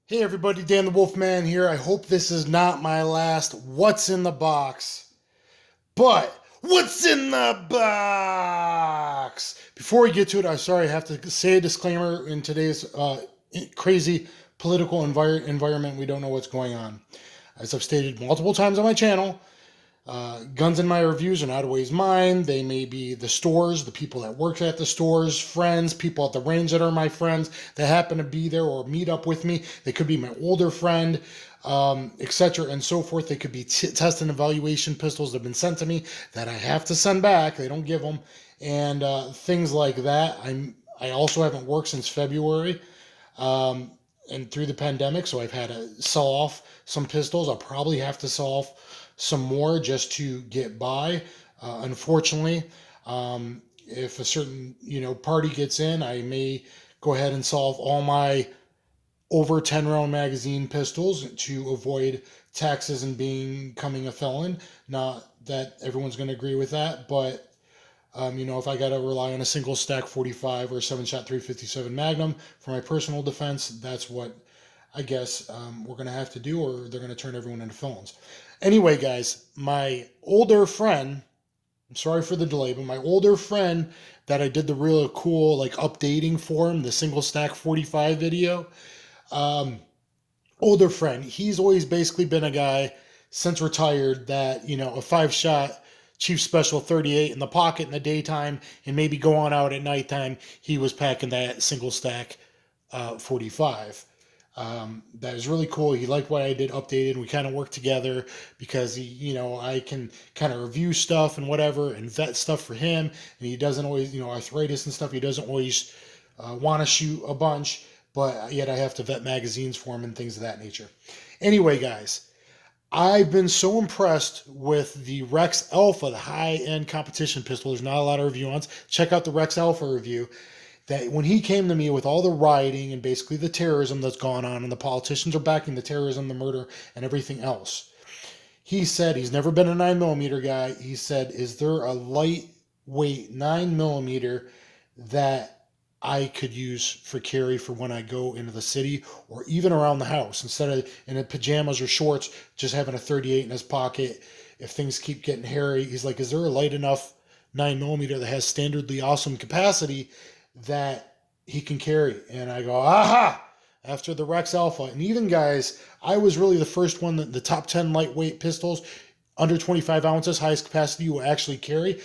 Hey everybody, Dan the Wolfman here. I hope this is not my last What's in the Box. But what's in the box? Before we get to it, I'm sorry I have to say a disclaimer in today's crazy political environment. We don't know what's going on. As I've stated multiple times on my channel, guns in my reviews are not always mine. They may be the stores, the people that work at the stores, friends, people at the range that are my friends that happen to be there or meet up with me. They could be my older friend, etc. and so forth. They could be test and evaluation pistols that have been sent to me that I have to send back. They don't give them, and things like that. I also haven't worked since February. And through the pandemic, so I've had to sell off some pistols. I'll probably have to sell off some more just to get by. Unfortunately, if a certain party gets in, I may go ahead and solve all my over 10 round magazine pistols to avoid taxes and becoming a felon. Not that everyone's going to agree with that, but if I got to rely on a single stack 45 or a 7-shot 357 Magnum for my personal defense, that's what I guess we're going to have to do, or they're going to turn everyone into felons. Anyway, guys, my older friend, I'm sorry for the delay, but my older friend that I did the real cool like updating for him, the single stack 45 video, um, older friend, he's always basically been a guy since retired that, a 5-shot Chief Special 38 in the pocket in the daytime and maybe go on out at nighttime, he was packing that single stack 45. That was really cool. He liked what I did updated. We kind of worked together because I can kind of review stuff and whatever and vet stuff for him. And he doesn't always, arthritis and stuff. He doesn't always want to shoot a bunch, but yet I have to vet magazines for him and things of that nature. Anyway, guys, I've been so impressed with the Rex Alpha, the high-end competition pistol. There's not a lot of review on. Check out the Rex Alpha review. That when he came to me with all the rioting and basically the terrorism that's gone on, and the politicians are backing the terrorism, the murder, and everything else, he said he's never been a 9mm guy. He said, is there a lightweight 9mm that I could use for carry for when I go into the city or even around the house instead of in pajamas or shorts, just having a 38 in his pocket? If things keep getting hairy, he's like, is there a light enough 9mm that has standardly awesome capacity that he can carry? And I go, aha! After the Rex Alpha. And even, guys, I was really the first one that the top 10 lightweight pistols under 25 ounces, highest capacity, you will actually carry.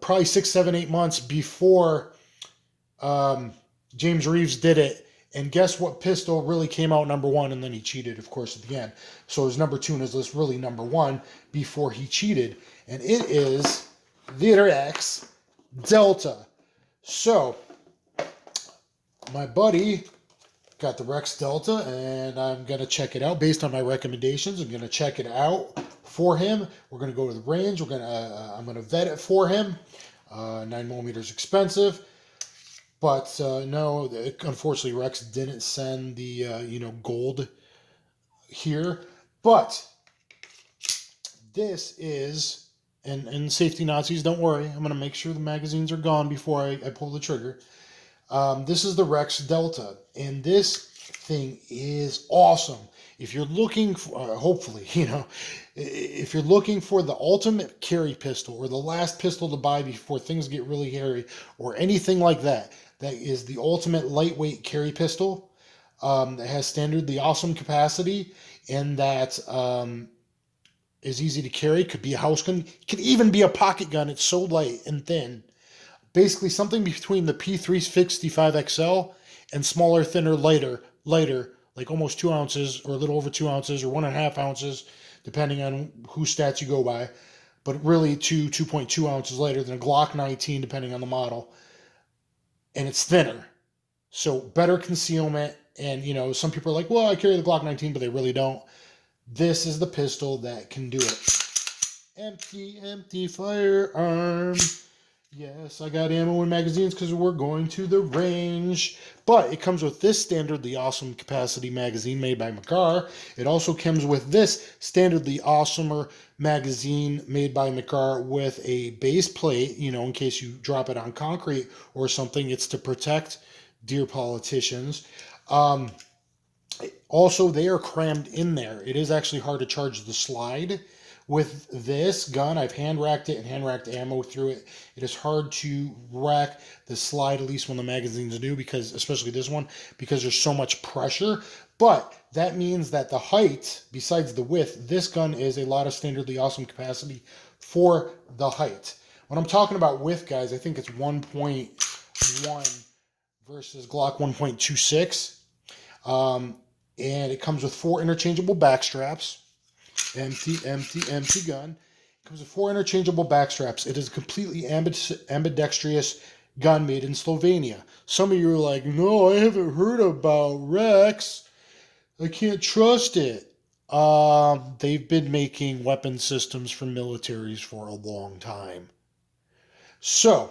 Probably 6, 7, 8 months before James Reeves did it. And guess what pistol really came out number one? And then he cheated, of course, at the end. So it was number 2 in his list, really number 1 before he cheated. And it is the Arex Delta. So my buddy got the Rex Delta, and I'm going to check it out based on my recommendations. I'm going to check it out for him. We're going to go to the range. I'm going to vet it for him. 9mm is expensive. But no, unfortunately, Rex didn't send the gold here. But this is, and safety Nazis, don't worry. I'm going to make sure the magazines are gone before I pull the trigger. This is the Rex Delta, and this thing is awesome. If you're looking for, hopefully, if you're looking for the ultimate carry pistol or the last pistol to buy before things get really hairy or anything like that, that is the ultimate lightweight carry pistol that has standardly awesome capacity and that is easy to carry. Could be a house gun, could even be a pocket gun. It's so light and thin. Basically something between the P365 XL and smaller, thinner, lighter, like almost 2 ounces or a little over 2 ounces or 1.5 ounces, depending on whose stats you go by. But really 2.2 ounces lighter than a Glock 19, depending on the model. And it's thinner. So better concealment. And, some people are like, well, I carry the Glock 19, but they really don't. This is the pistol that can do it. Empty firearm. Yes, I got ammo and magazines because we're going to the range. But it comes with this standardly awesome capacity magazine made by Makar. It also comes with this standardly awesomer magazine made by Makar with a base plate, in case you drop it on concrete or something. It's to protect dear politicians. Also, they are crammed in there. It is actually hard to charge the slide. With this gun, I've hand racked it and hand racked ammo through it. It is hard to rack the slide, at least when the magazine's new, because especially this one, because there's so much pressure. But that means that the height, besides the width, this gun is a lot of standardly awesome capacity for the height. When I'm talking about width, guys, I think it's 1.1 versus Glock 1.26. And it comes with 4 interchangeable back straps. Empty, empty, empty gun. It comes with 4 interchangeable back straps. It is a completely ambidextrous gun made in Slovenia. Some of you are like, no, I haven't heard about Rex. I can't trust it. They've been making weapon systems for militaries for a long time. So,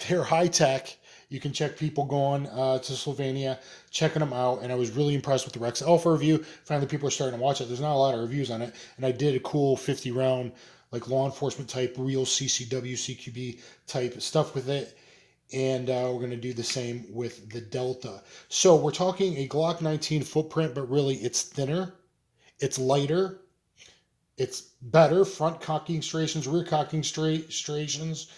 they're high tech. You can check people going to Slovenia, checking them out, and I was really impressed with the Rex Alpha review. Finally, people are starting to watch it. There's not a lot of reviews on it, and I did a cool 50-round, like law enforcement type, real CCW, CQB type stuff with it, and we're going to do the same with the Delta. So we're talking a Glock 19 footprint, but really it's thinner, it's lighter, it's better, front cocking striations, rear cocking striations.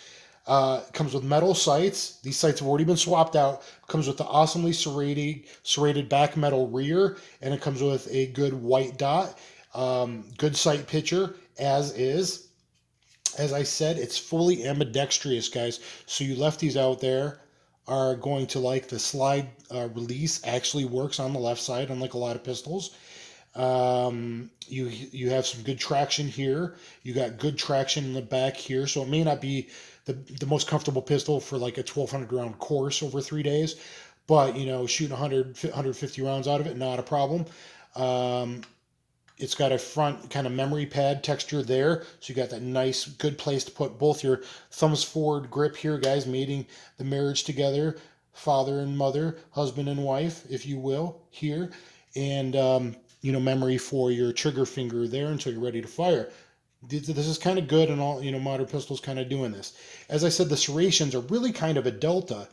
Comes with metal sights. These sights have already been swapped out. Comes with the awesomely serrated back metal rear, and it comes with a good white dot. Good sight picture, as is. As I said, it's fully ambidextrous, guys. So you lefties out there are going to like the slide release actually works on the left side, unlike a lot of pistols. You have some good traction here. You got good traction in the back here, so it may not be the most comfortable pistol for like a 1,200 round course over 3 days, but you know, shooting 150 rounds out of it, not a problem. It's got a front kind of memory pad texture there, so you got that nice, good place to put both your thumbs forward grip here, guys, mating the marriage together, father and mother, husband and wife, if you will, here, and you know, memory for your trigger finger there until you're ready to fire. This is kind of good, and all, you know, modern pistols kind of doing this. As I said, the serrations are really kind of a delta.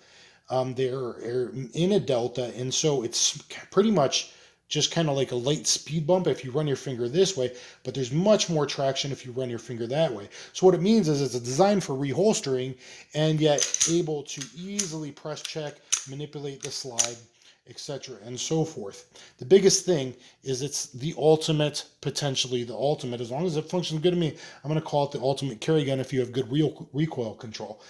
They're in a delta, and so it's pretty much just kind of like a light speed bump if you run your finger this way, but there's much more traction if you run your finger that way. So what it means is it's designed for reholstering, and yet able to easily press check, manipulate the slide, etc., and so forth. The biggest thing is it's the ultimate, potentially the ultimate, as long as it functions good to me, I'm going to call it the ultimate carry gun if you have good recoil control.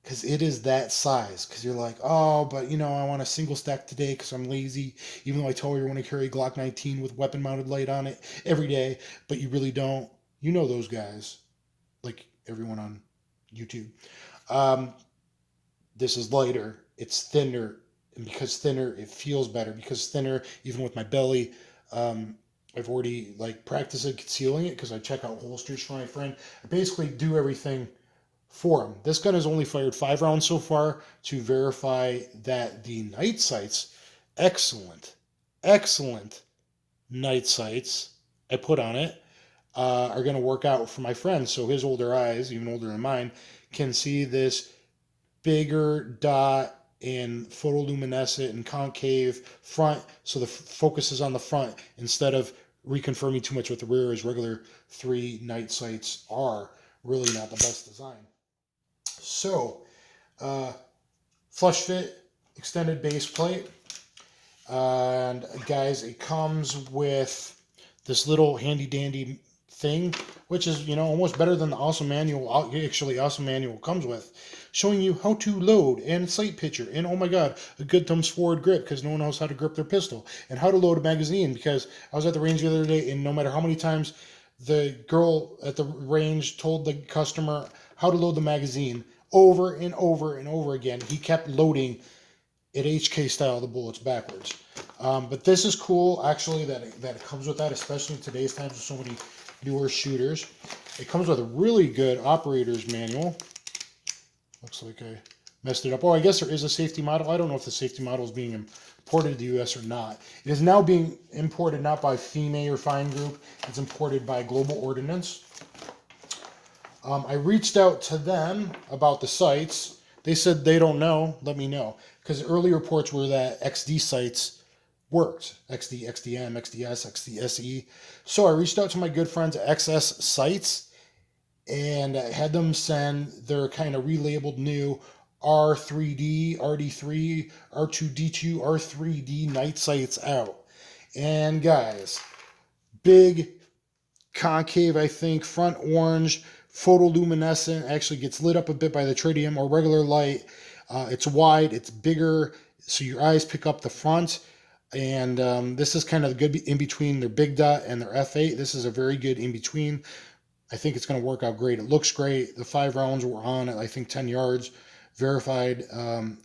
Because it is that size. Because you're like, oh, but you know, I want a single stack today because I'm lazy. Even though I tell you I want to carry a Glock 19 with weapon mounted light on it every day, but you really don't. You know those guys, like everyone on YouTube. This is lighter. It's thinner. And because thinner, it feels better. Because thinner, even with my belly, I've already like practiced concealing it because I check out holsters for my friend. I basically do everything for him. This gun has only fired 5 rounds so far to verify that the night sights, excellent night sights I put on it, are going to work out for my friend. So his older eyes, even older than mine, can see this bigger dot and photoluminescent and concave front, so the focus is on the front instead of reconfirming too much with the rear, as regular 3 night sights are really not the best design. So flush fit, extended base plate, and guys, it comes with this little handy dandy thing, which is, you know, almost better than the awesome manual. Actually, awesome manual comes with, showing you how to load and sight picture, and oh my god, a good thumbs forward grip because no one knows how to grip their pistol, and how to load a magazine, because I was at the range the other day, and no matter how many times the girl at the range told the customer how to load the magazine over and over and over again, he kept loading it HK style, the bullets backwards. But this is cool, actually, that it comes with that, especially in today's times with so many newer shooters. It comes with a really good operator's manual. Looks like I messed it up. Oh, I guess there is a safety model. I don't know if the safety model is being imported to the U.S. or not. It is now being imported not by FEMA or Fine Group. It's imported by Global Ordnance. I reached out to them about the sights. They said they don't know. Let me know. Because early reports were that XD sights worked. XD, XDM, XDS, XDSE. So I reached out to my good friends at XS Sights and I had them send their kind of relabeled new R3D, RD3, R2D2, R3D night sights out. And guys, big concave, I think, front orange, photoluminescent, actually gets lit up a bit by the tritium or regular light. It's wide, it's bigger, so your eyes pick up the front. And this is kind of the good in between their big dot and their F8. This is a very good in between. I think it's going to work out great. It looks great. The 5 rounds were on at, I think, 10 yards, verified,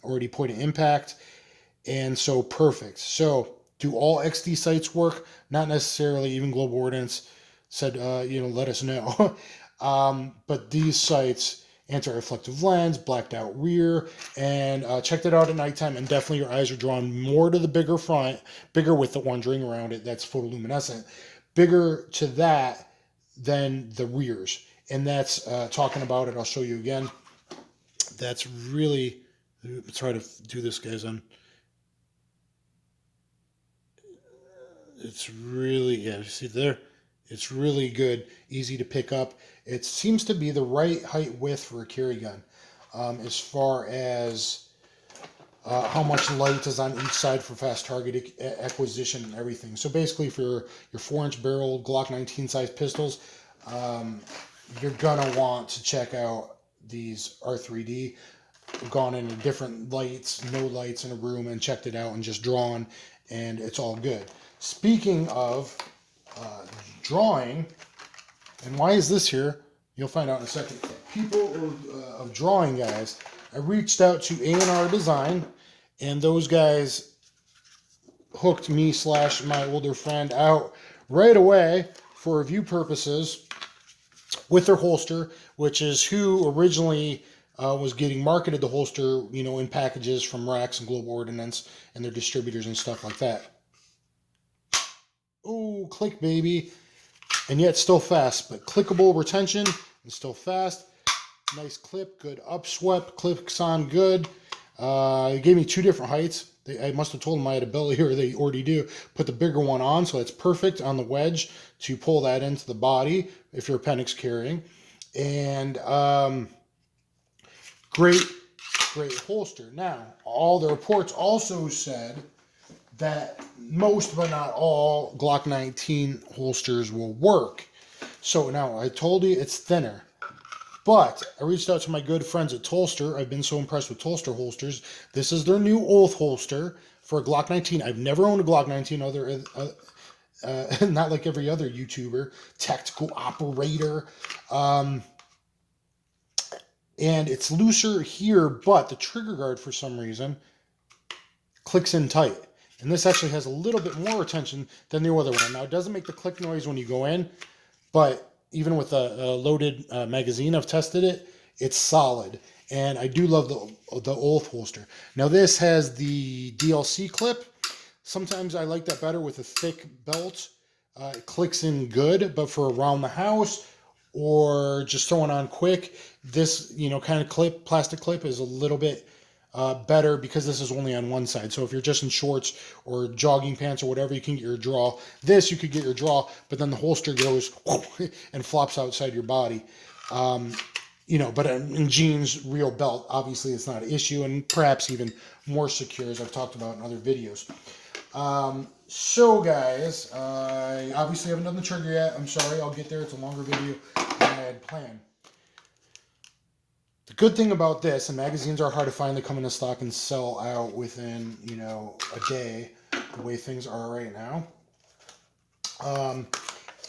already point of impact, and so perfect. So do all XD sights work? Not necessarily. Even Global Ordnance said, let us know. But these sights, anti-reflective lens, blacked out rear, and checked it out at nighttime, and definitely your eyes are drawn more to the bigger front, bigger with the orange ring around it, that's photoluminescent, bigger to that than the rears. And that's talking about it, I'll show you again. That's really, let's try to do this, guys, on. It's really, yeah, see there? It's really good, easy to pick up. It seems to be the right height width for a carry gun as far as how much light is on each side for fast target acquisition and everything. So basically for your 4-inch barrel Glock 19 size pistols, you're gonna want to check out these R3D. I've gone into different lights, no lights in a room, and checked it out and just drawn, and it's all good. Speaking of drawing, and why is this here? You'll find out in a second. People of drawing, guys, I reached out to A&R Design, and those guys hooked me / my older friend out right away for review purposes with their holster, which is who originally was getting marketed the holster, in packages from Arex and Global Ordnance and their distributors and stuff like that. Oh, click, baby. And yet still fast, but clickable retention and still fast. Nice clip, good upswept, clicks on good. It gave me 2 different heights. I must have told them I had a belly, or they already do. Put the bigger one on, so it's perfect on the wedge to pull that into the body if you're appendix carrying. And great holster. Now, all the reports also said that most but not all Glock 19 holsters will work. So now I told you it's thinner. But I reached out to my good friends at Tulster. I've been so impressed with Tulster holsters. This is their new Oath holster for a Glock 19. I've never owned a Glock 19 not like every other YouTuber, tactical operator. And it's looser here, but the trigger guard for some reason clicks in tight. And this actually has a little bit more retention than the other one. Now, it doesn't make the click noise when you go in, but even with a loaded magazine, I've tested it, it's solid. And I do love the Oath holster. Now, this has the DLC clip. Sometimes I like that better with a thick belt. It clicks in good, but for around the house or just throwing on quick, this kind of clip, plastic clip, is a little bit better because this is only on one side. So if you're just in shorts or jogging pants or whatever, you can get your draw. This, you could get your draw, but then the holster goes and flops outside your body. But in jeans, real belt, obviously it's not an issue, and perhaps even more secure, as I've talked about in other videos. So guys, I obviously haven't done the trigger yet. I'm sorry, I'll get there. It's a longer video than I had planned. The good thing about this, and magazines are hard to find, they come into stock and sell out within, a day, the way things are right now.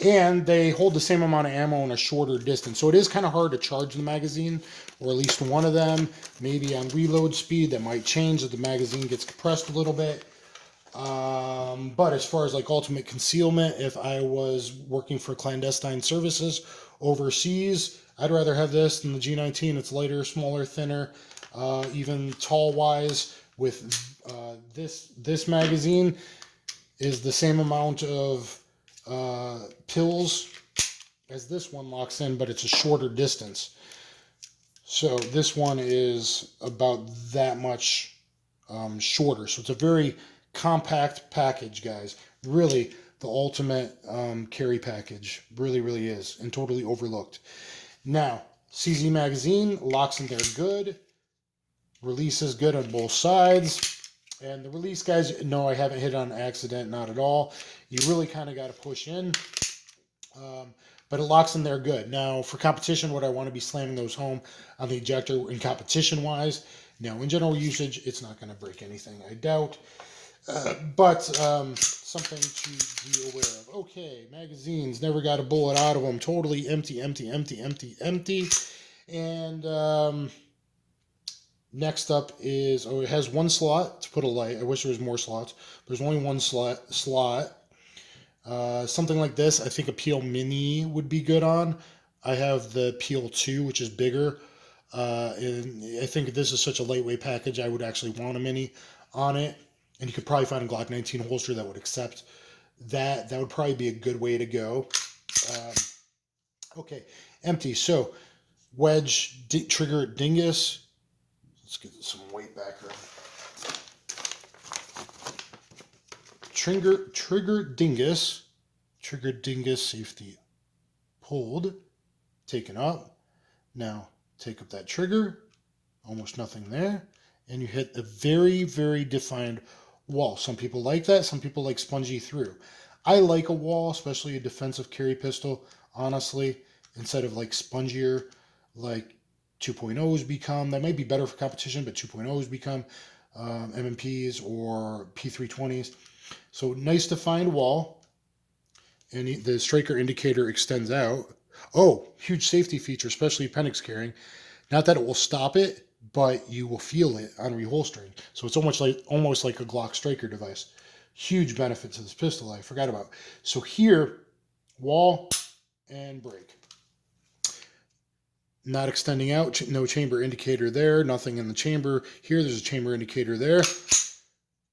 And they hold the same amount of ammo in a shorter distance. So it is kind of hard to charge the magazine, or at least one of them. Maybe on reload speed, that might change if the magazine gets compressed a little bit. But as far as like ultimate concealment, if I was working for clandestine services overseas, I'd rather have this than the G19. It's lighter, smaller, thinner, even tall-wise. With this magazine is the same amount of pills as this one locks in, but it's a shorter distance. So this one is about that much shorter. So it's a very compact package, guys. Really, the ultimate carry package. Really, really is, and totally overlooked. Now, CZ magazine, locks in there good. Release is good on both sides. And the release, guys, no, I haven't hit on accident, not at all. You really kind of got to push in. But it locks in there good. Now, for competition, would I want to be slamming those home on the ejector in competition-wise? No, in general usage, it's not going to break anything, I doubt. But something to be aware of. Okay, magazines, never got a bullet out of them. Totally empty, empty, empty, empty, empty. And next up is, it has one slot to put a light. I wish there was more slots. There's only one slot. Something like this, I think a Peel Mini would be good on. I have the Peel 2, which is bigger. And I think this is such a lightweight package, I would actually want a Mini on it. And you could probably find a Glock 19 holster that would accept that. That would probably be a good way to go. Okay, empty. So, wedge, trigger, dingus. Let's get some weight back here. Trigger dingus, safety pulled, taken up. Now take up that trigger, almost nothing there, and you hit a very, very defined wall. Some people like that, some people like spongy through. I like a wall, especially a defensive carry pistol, honestly, instead of like spongier, like 2.0s become. That might be better for competition, but 2.0s become MMPs or P320s. So nice defined wall, and the striker indicator extends out. Oh, huge safety feature, especially appendix carrying. Not that it will stop it, but you will feel it on reholstering. So it's almost like a Glock striker device. Huge benefit to this pistol I forgot about. So here, wall and break. Not extending out, no chamber indicator there, nothing in the chamber. Here, there's a chamber indicator there.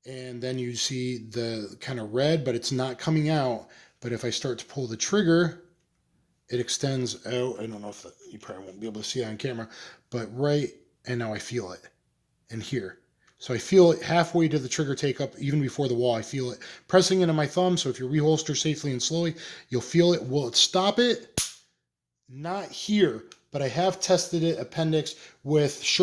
And then you see the kind of red, but it's not coming out. But if I start to pull the trigger, it extends out. I don't know if you probably won't be able to see it on camera, but right, and now I feel it in here. So I feel it halfway to the trigger take up, even before the wall, I feel it pressing into my thumb. So if you reholster safely and slowly, you'll feel it. Will it stop it? Not here, but I have tested it appendix with